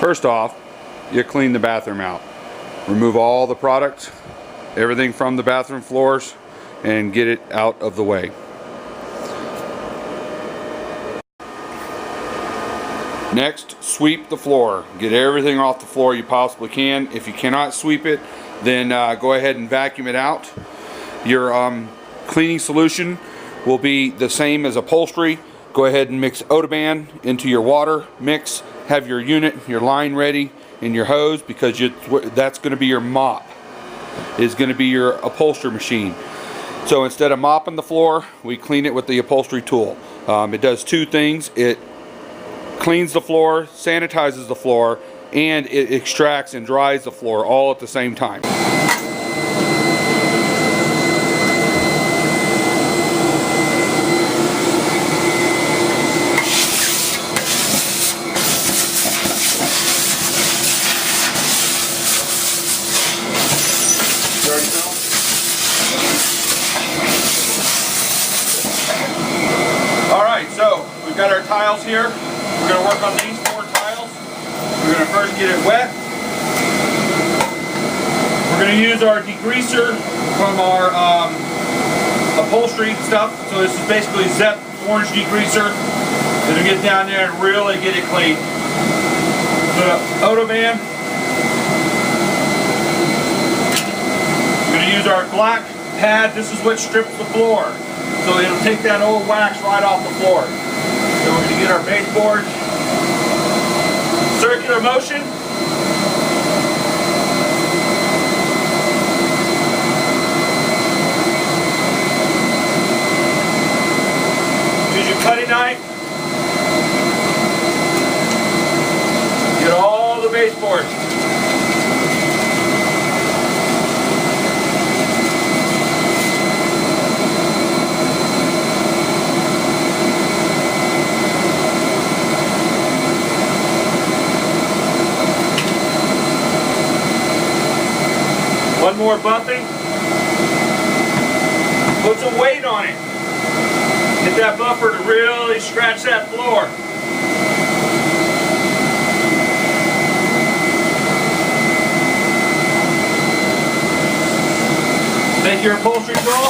First off, you clean the bathroom out. Remove all the product, everything from the bathroom floors, and get it out of the way. Next, sweep the floor. Get everything off the floor you possibly can. If you cannot sweep it, then go ahead and vacuum it out. Your cleaning solution will be the same as upholstery. Go ahead and mix Odoban into your water mix. Have your unit, your line ready, and your hose, because that's going to be your mop. Is going to be your upholstery machine. So instead of mopping the floor, we clean it with the upholstery tool. It does two things. It cleans the floor, sanitizes the floor, and it extracts and dries the floor all at the same time. Alright, so we've got our tiles here. We're going to work on these 4 tiles. We're going to first get it wet. We're going to use our degreaser from our upholstery stuff. So this is basically Zep orange degreaser. It'll get down there and really get it clean. The Odoban. We're going to use our black pad. This is what strips the floor. So it'll take that old wax right off the floor. So we're going to get our baseboard. Circular motion. Use your cutting knife. Get all the baseboard. One more buffing. Put some weight on it. Get that buffer to really scratch that floor. Take your upholstery tool,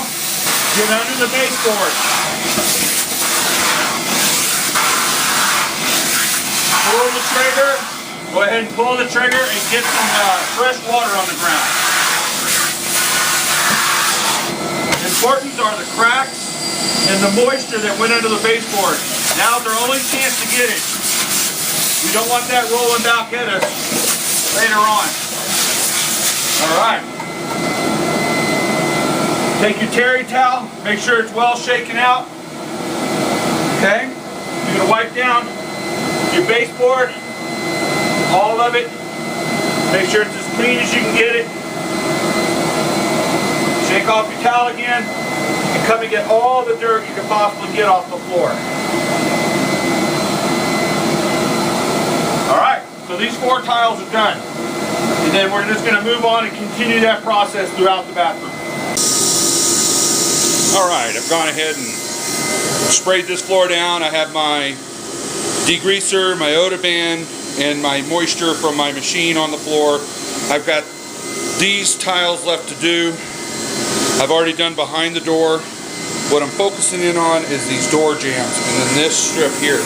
get under the baseboard. Pull the trigger. Go ahead and pull the trigger and get some fresh water on the ground. Important are the cracks and the moisture that went under the baseboard. Now's our only chance to get it. We don't want that rolling back at us later on. Alright. Take your terry towel, make sure it's well shaken out. Okay? You're going to wipe down your baseboard, all of it. Make sure it's as clean as you can get it. Shake off your towel again, and come and get all the dirt you can possibly get off the floor. Alright, so these 4 tiles are done. And then we're just going to move on and continue that process throughout the bathroom. Alright, I've gone ahead and sprayed this floor down. I have my degreaser, my Odoban, and my moisture from my machine on the floor. I've got these tiles left to do. I've already done behind the door. What I'm focusing in on is these door jambs, and then this strip here.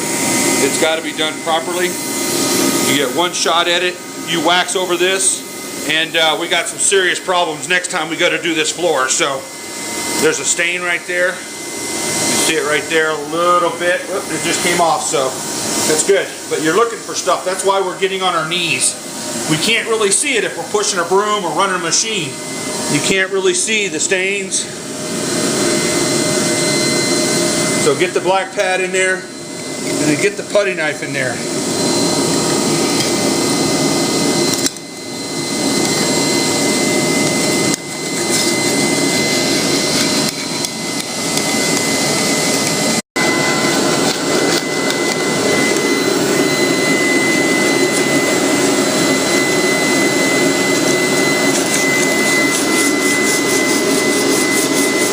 It's got to be done properly. You get one shot at it, you wax over this, and we got some serious problems next time we got to do this floor. So there's a stain right there. You see it right there a little bit. Oop, it just came off, so that's good. But you're looking for stuff. That's why we're getting on our knees. We can't really see it if we're pushing a broom or running a machine. You can't really see the stains. So get the black pad in there, and then get the putty knife in there.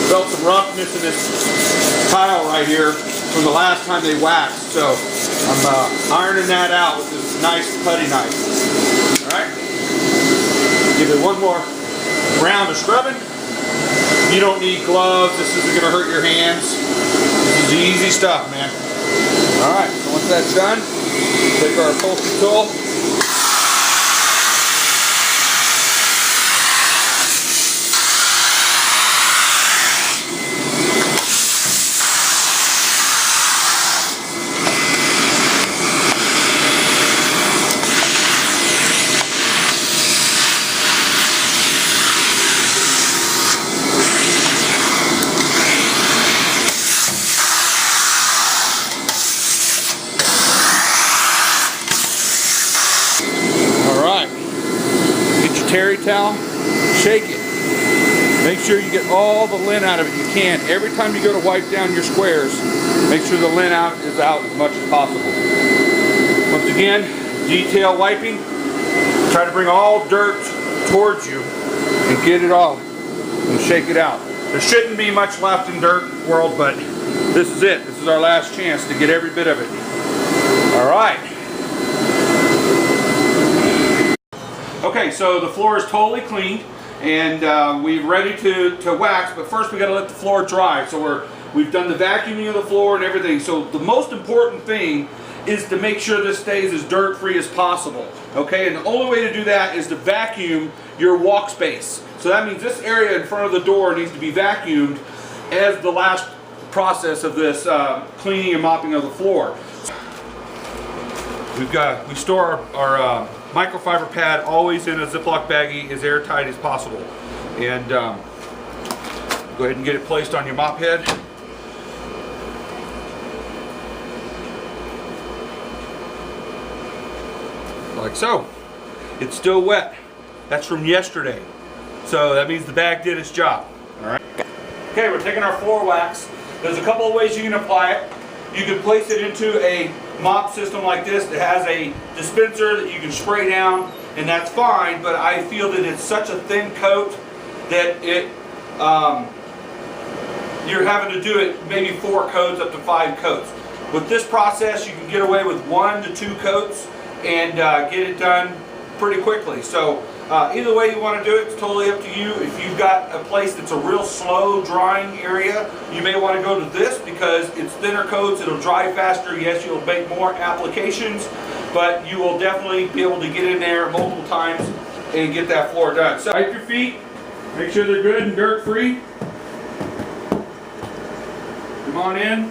Felt some roughness in this tile right here from the last time they waxed, so I'm ironing that out with this nice putty knife. Alright? Give it one more round of scrubbing. You don't need gloves. This isn't going to hurt your hands. This is easy stuff, man. Alright, so once that's done, take our upholstery tool. Terry towel, shake it. Make sure you get all the lint out of it you can. Every time you go to wipe down your squares, make sure the lint is out as much as possible. Once again, detail wiping. Try to bring all dirt towards you and get it all and shake it out. There shouldn't be much left in dirt world, but this is it. This is our last chance to get every bit of it. All right. Okay, so the floor is totally cleaned and we're ready to wax, but first we got to let the floor dry. So we've done the vacuuming of the floor and everything. So the most important thing is to make sure this stays as dirt free as possible. Okay, and the only way to do that is to vacuum your walk space. So that means this area in front of the door needs to be vacuumed as the last process of this cleaning and mopping of the floor. We store our microfiber pad always in a Ziploc baggie as airtight as possible. And go ahead and get it placed on your mop head. Like so. It's still wet. That's from yesterday. So that means the bag did its job. Alright. Okay, we're taking our floor wax. There's a couple of ways you can apply it. You can place it into a mop system like this that has a dispenser that you can spray down, and that's fine, but I feel that it's such a thin coat that you're having to do it maybe 4 coats up to 5 coats. With this process you can get away with 1 to 2 coats and get it done pretty quickly. So either way you want to do it, it's totally up to you. If you've got a place that's a real slow drying area, you may want to go to this because it's thinner coats, it'll dry faster. Yes, you'll make more applications, but you will definitely be able to get in there multiple times and get that floor done. So wipe your feet, make sure they're good and dirt free. Come on in.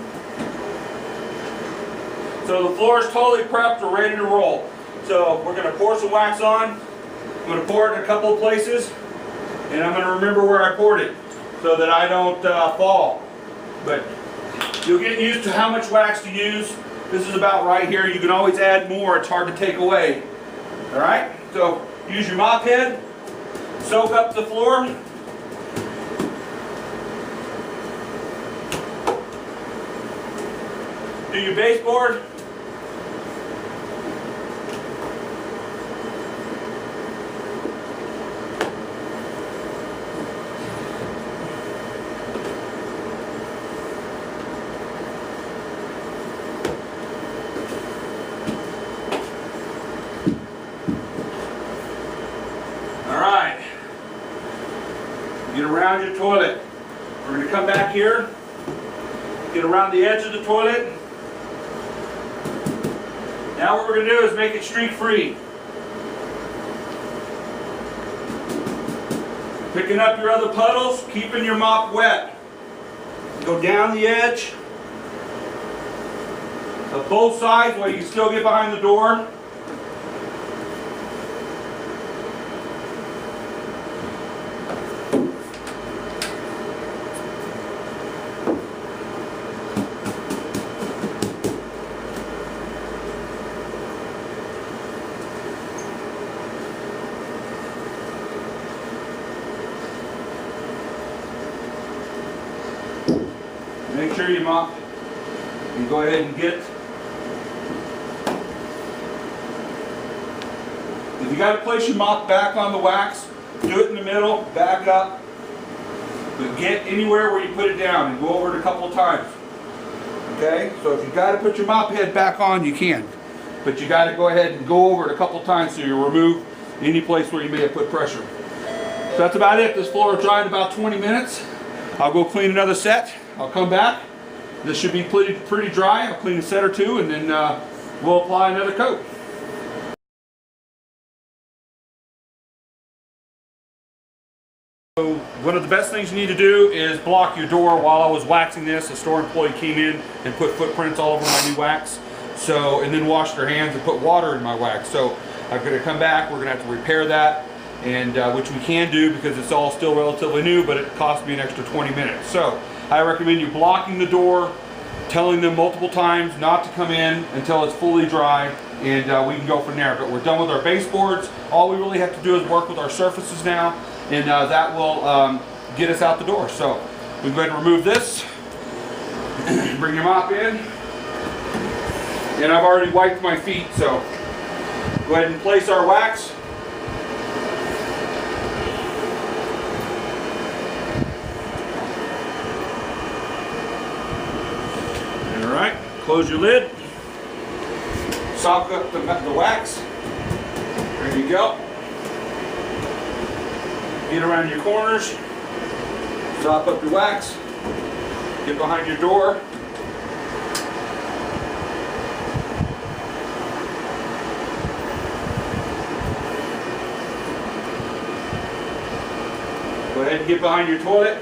So the floor is totally prepped, we're ready to roll. So we're going to pour some wax on. I'm going to pour it in a couple of places, and I'm going to remember where I poured it so that I don't fall. But you'll get used to how much wax to use. This is about right here. You can always add more. It's hard to take away. Alright? So use your mop head. Soak up the floor. Do your baseboard. Get around your toilet. We're going to come back here, get around the edge of the toilet. Now what we're going to do is make it streak free. Picking up your other puddles, keeping your mop wet. Go down the edge of both sides while you can still get behind the door. Make sure you mop and go ahead and get. If you got to place your mop back on the wax, do it in the middle, back up, but get anywhere where you put it down and go over it a couple of times. Okay, so if you got to put your mop head back on, you can. But you got to go ahead and go over it a couple times so you remove any place where you may have put pressure. So that's about it. This floor will dry in about 20 minutes. I'll go clean another set. I'll come back. This should be pretty dry. I'll clean a set or two, and then we'll apply another coat. So one of the best things you need to do is block your door. While I was waxing this, a store employee came in and put footprints all over my new wax. So, and then washed their hands and put water in my wax. So I'm going to come back. We're going to have to repair that, and which we can do because it's all still relatively new, but it cost me an extra 20 minutes. So I recommend you blocking the door, telling them multiple times not to come in until it's fully dry, and we can go from there. But we're done with our baseboards. All we really have to do is work with our surfaces now, and that will get us out the door. So we can go ahead and remove this. Bring your mop in. And I've already wiped my feet, so go ahead and place our wax. All right, close your lid. Soak up the wax. There you go. Get around your corners. Sop up your wax. Get behind your door. Go ahead and get behind your toilet.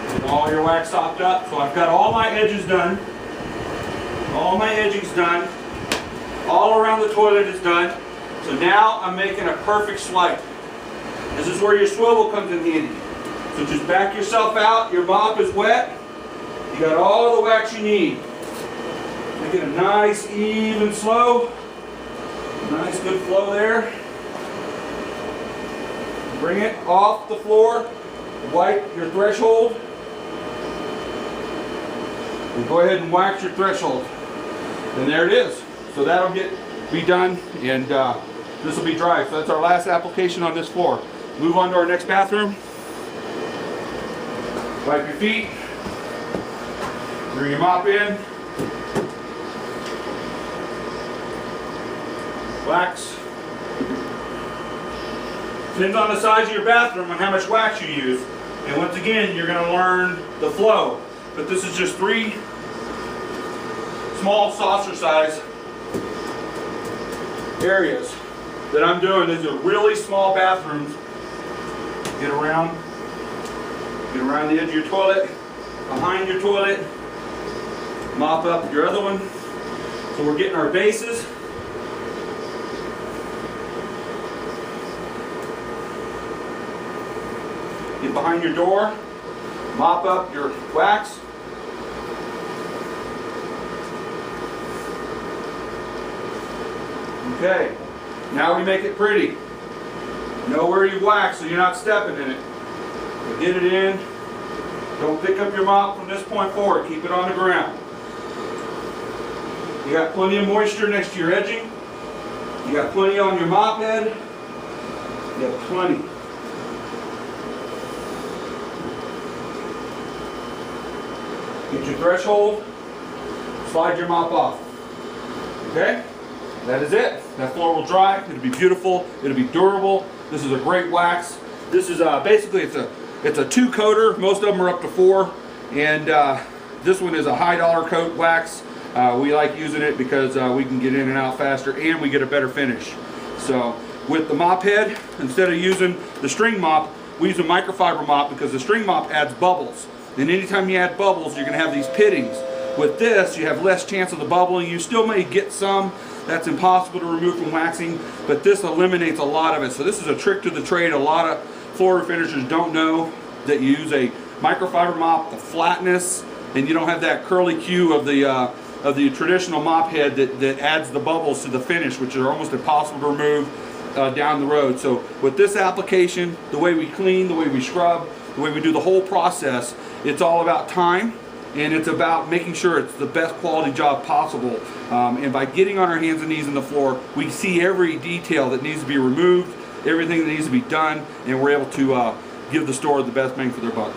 Get all your wax sopped up. So I've got all my edges done. All my edging's done. All around the toilet is done. So now I'm making a perfect swipe. This is where your swivel comes in handy. So just back yourself out. Your mop is wet. You got all the wax you need. Make it a nice, even flow. Nice, good flow there. Bring it off the floor. Wipe your threshold. And go ahead and wax your threshold. And there it is. So that'll be done, and this will be dry. So that's our last application on this floor. Move on to our next bathroom. Wipe your feet. Bring your mop in. Wax. Depends on the size of your bathroom and how much wax you use. And once again, you're going to learn the flow. But this is just 3 small saucer size areas that I'm doing. These are really small bathrooms. Get around the edge of your toilet, behind your toilet, mop up your other one. So we're getting our bases. Get behind your door, mop up your wax. Okay, now we make it pretty. Know where you wax so you're not stepping in it. So get it in. Don't pick up your mop from this point forward. Keep it on the ground. You got plenty of moisture next to your edging. You got plenty on your mop head. You have plenty. Get your threshold. Slide your mop off. Okay? That is it. That floor will dry. It'll be beautiful. It'll be durable. This is a great wax. This is basically it's a 2-coater. Most of them are up to 4, and this one is a high dollar coat wax. We like using it because we can get in and out faster, and we get a better finish. So with the mop head, instead of using the string mop, we use a microfiber mop because the string mop adds bubbles. And anytime you add bubbles, you're going to have these pittings. With this, you have less chance of the bubbling. You still may get some. That's impossible to remove from waxing, but this eliminates a lot of it. So this is a trick to the trade. A lot of floor finishers don't know that you use a microfiber mop, the flatness, and you don't have that curly cue of the traditional mop head that adds the bubbles to the finish, which are almost impossible to remove down the road. So with this application, the way we clean, the way we scrub, the way we do the whole process, it's all about time. And it's about making sure it's the best quality job possible. And by getting on our hands and knees on the floor, we see every detail that needs to be removed, everything that needs to be done, and we're able to give the store the best bang for their buck.